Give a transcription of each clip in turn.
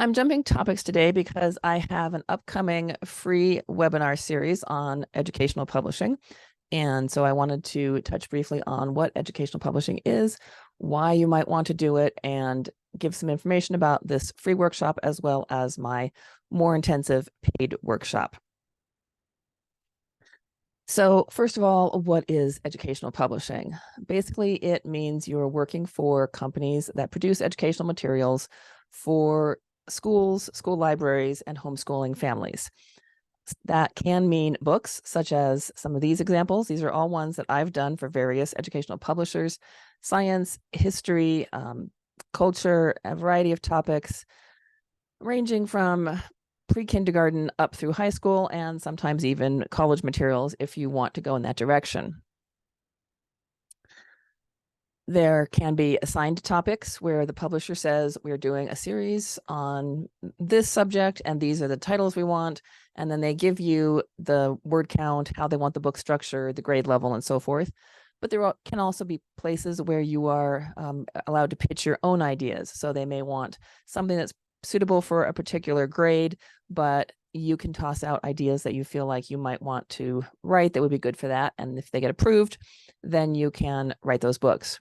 I'm jumping topics today because I have an upcoming free webinar series on educational publishing. And so I wanted to touch briefly on what educational publishing is, why you might want to do it, and give some information about this free workshop as well as my more intensive paid workshop. So first of all, what is educational publishing? Basically, it means you're working for companies that produce educational materials for schools, school libraries, and homeschooling families. That can mean books, such as some of these examples. These are all ones that I've done for various educational publishers: science, history, culture, a variety of topics, ranging from pre-kindergarten up through high school, and sometimes even college materials if you want to go in that direction. There can be assigned topics where the publisher says, we're doing a series on this subject, and these are the titles we want. And then they give you the word count, how they want the book structured, the grade level, and so forth. But there can also be places where you are allowed to pitch your own ideas. So they may want something that's suitable for a particular grade, but you can toss out ideas that you feel like you might want to write that would be good for that. And if they get approved, then you can write those books.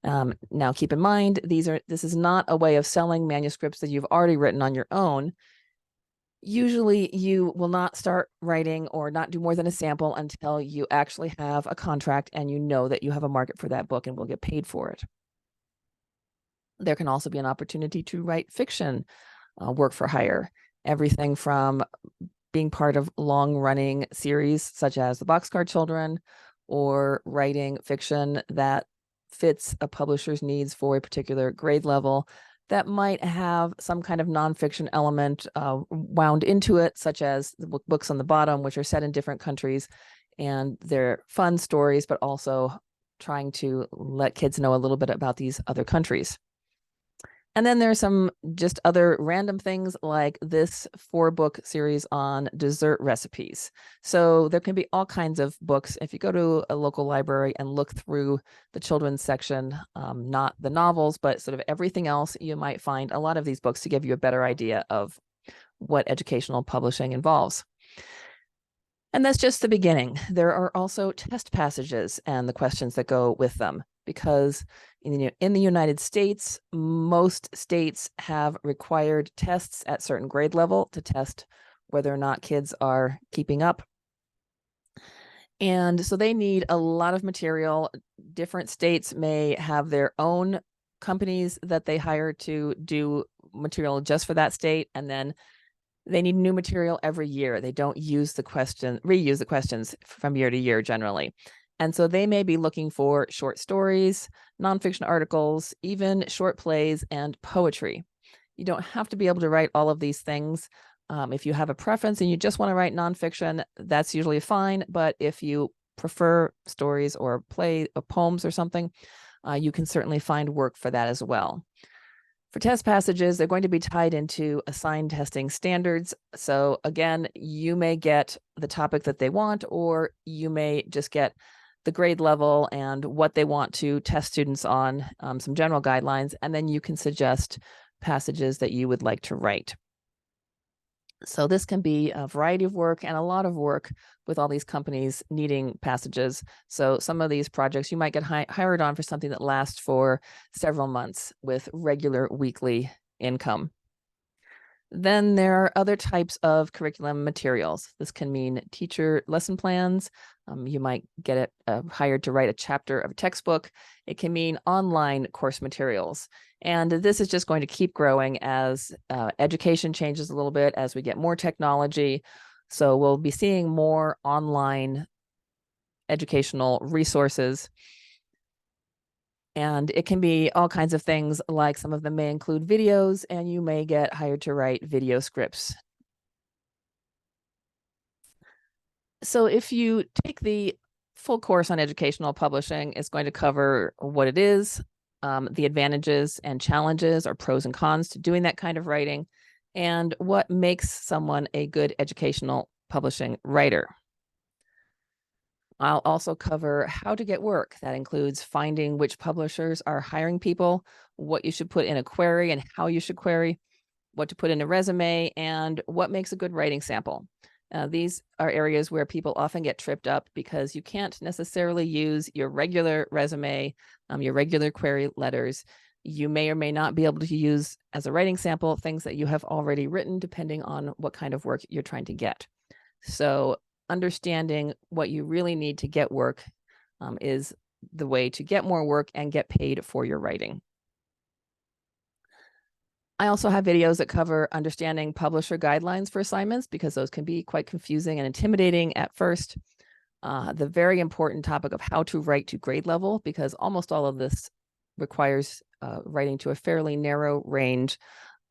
Now, keep in mind, this is not a way of selling manuscripts that you've already written on your own. Usually you will not start writing or not do more than a sample until you actually have a contract and you know that you have a market for that book and will get paid for it. There can also be an opportunity to write fiction, work for hire, everything from being part of long-running series such as The Boxcar Children, or writing fiction that fits a publisher's needs for a particular grade level that might have some kind of nonfiction element wound into it, such as the books on the bottom, which are set in different countries, and they're fun stories, but also trying to let kids know a little bit about these other countries. And then there's some just other random things like this 4-book series on dessert recipes. So there can be all kinds of books. If you go to a local library and look through the children's section, not the novels, but sort of everything else, you might find a lot of these books to give you a better idea of what educational publishing involves. And that's just the beginning. There are also test passages and the questions that go with them, because in the United States, most states have required tests at certain grade level to test whether or not kids are keeping up. And so they need a lot of material. Different states may have their own companies that they hire to do material just for that state, and then they need new material every year. They don't reuse the questions from year to year generally. And so they may be looking for short stories, nonfiction articles, even short plays and poetry. You don't have to be able to write all of these things. If you have a preference and you just want to write nonfiction, that's usually fine. But if you prefer stories or poems or something, you can certainly find work for that as well. For test passages, they're going to be tied into assigned testing standards. So again, you may get the topic that they want, or you may just get the grade level and what they want to test students on, some general guidelines, and then you can suggest passages that you would like to write. So this can be a variety of work and a lot of work with all these companies needing passages. So some of these projects you might get hired on for something that lasts for several months with regular weekly income. Then there are other types of curriculum materials. This can mean teacher lesson plans. You might get it hired to write a chapter of a textbook. It can mean online course materials. And this is just going to keep growing as education changes a little bit, as we get more technology. So we'll be seeing more online educational resources. And it can be all kinds of things, like some of them may include videos, and you may get hired to write video scripts. So if you take the full course on educational publishing, it's going to cover what it is, the advantages and challenges or pros and cons to doing that kind of writing, and what makes someone a good educational publishing writer. I'll also cover how to get work. That includes finding which publishers are hiring people, what you should put in a query and how you should query, what to put in a resume, and what makes a good writing sample. These are areas where people often get tripped up because you can't necessarily use your regular resume, your regular query letters. You may or may not be able to use as a writing sample things that you have already written, depending on what kind of work you're trying to get. So understanding what you really need to get work is the way to get more work and get paid for your writing. I also have videos that cover understanding publisher guidelines for assignments, because those can be quite confusing and intimidating at first. The very important topic of how to write to grade level, because almost all of this requires writing to a fairly narrow range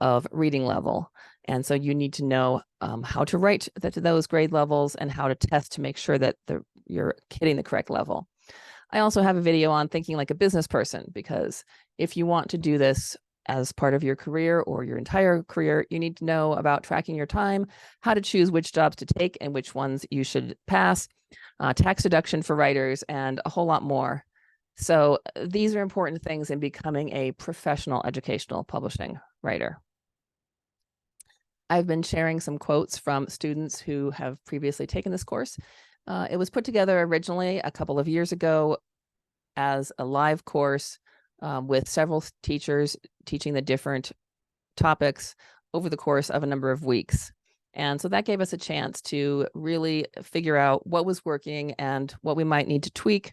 of reading level. And so you need to know how to write to those grade levels and how to test to make sure that you're hitting the correct level. I also have a video on thinking like a business person, because if you want to do this as part of your career or your entire career, you need to know about tracking your time, how to choose which jobs to take and which ones you should pass, tax deduction for writers, and a whole lot more. So these are important things in becoming a professional educational publishing writer. I've been sharing some quotes from students who have previously taken this course. It was put together originally a couple of years ago as a live course with several teachers teaching the different topics over the course of a number of weeks. And so that gave us a chance to really figure out what was working and what we might need to tweak.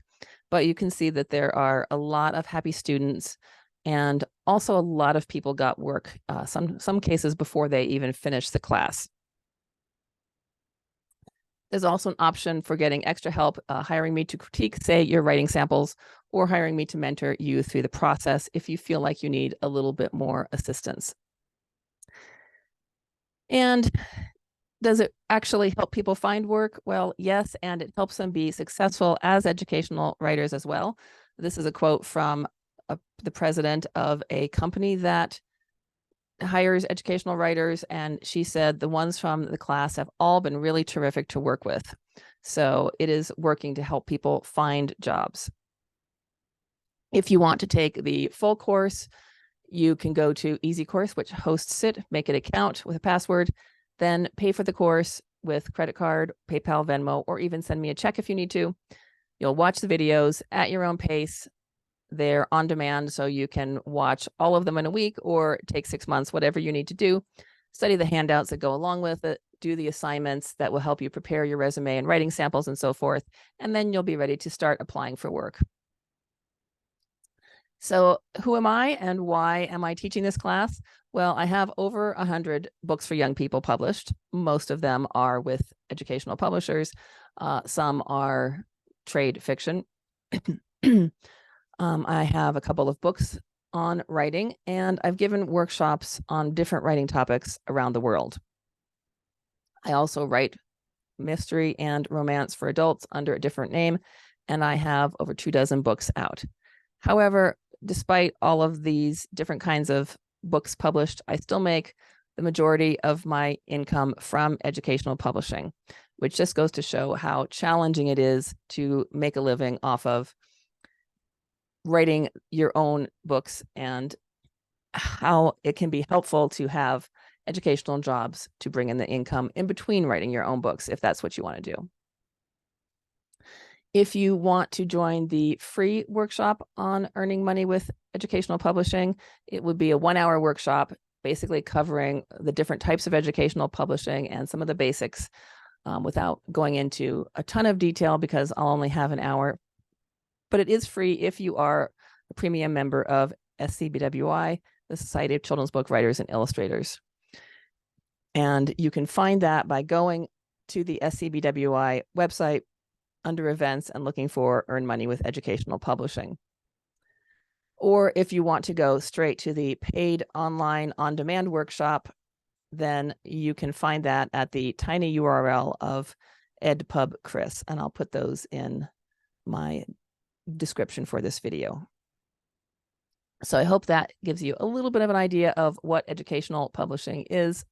But you can see that there are a lot of happy students, and also a lot of people got work, some cases before they even finished the class. There's also an option for getting extra help, hiring me to critique, say, your writing samples, or hiring me to mentor you through the process if you feel like you need a little bit more assistance. And does it actually help people find work? Well, yes, and it helps them be successful as educational writers as well. This is a quote from the president of a company that hires educational writers, and she said the ones from the class have all been really terrific to work with. So it is working to help people find jobs. If you want to take the full course, you can go to Easy Course, which hosts it, make an account with a password, then pay for the course with credit card, PayPal, Venmo, or even send me a check if you need to. You'll watch the videos at your own pace. They're on demand, so you can watch all of them in a week or take 6 months, whatever you need to do. Study the handouts that go along with it, do the assignments that will help you prepare your resume and writing samples and so forth, and then you'll be ready to start applying for work. So who am I and why am I teaching this class? Well, I have over 100 books for young people published. Most of them are with educational publishers. Some are trade fiction. I have a couple of books on writing, and I've given workshops on different writing topics around the world. I also write mystery and romance for adults under a different name, and I have over 24 books out. However, despite all of these different kinds of books published, I still make the majority of my income from educational publishing, which just goes to show how challenging it is to make a living off of writing your own books, and how it can be helpful to have educational jobs to bring in the income in between writing your own books, if that's what you want to do. If you want to join the free workshop on earning money with educational publishing, it would be a 1-hour workshop, basically covering the different types of educational publishing and some of the basics, without going into a ton of detail, because I'll only have an hour. But it is free if you are a premium member of SCBWI, the Society of Children's Book Writers and Illustrators. And you can find that by going to the SCBWI website under events and looking for Earn Money with Educational Publishing. Or if you want to go straight to the paid online on-demand workshop, then you can find that at the tiny URL of EdPub Chris, and I'll put those in my description for this video. So I hope that gives you a little bit of an idea of what educational publishing is,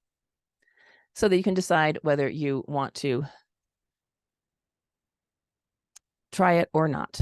so that you can decide whether you want to try it or not.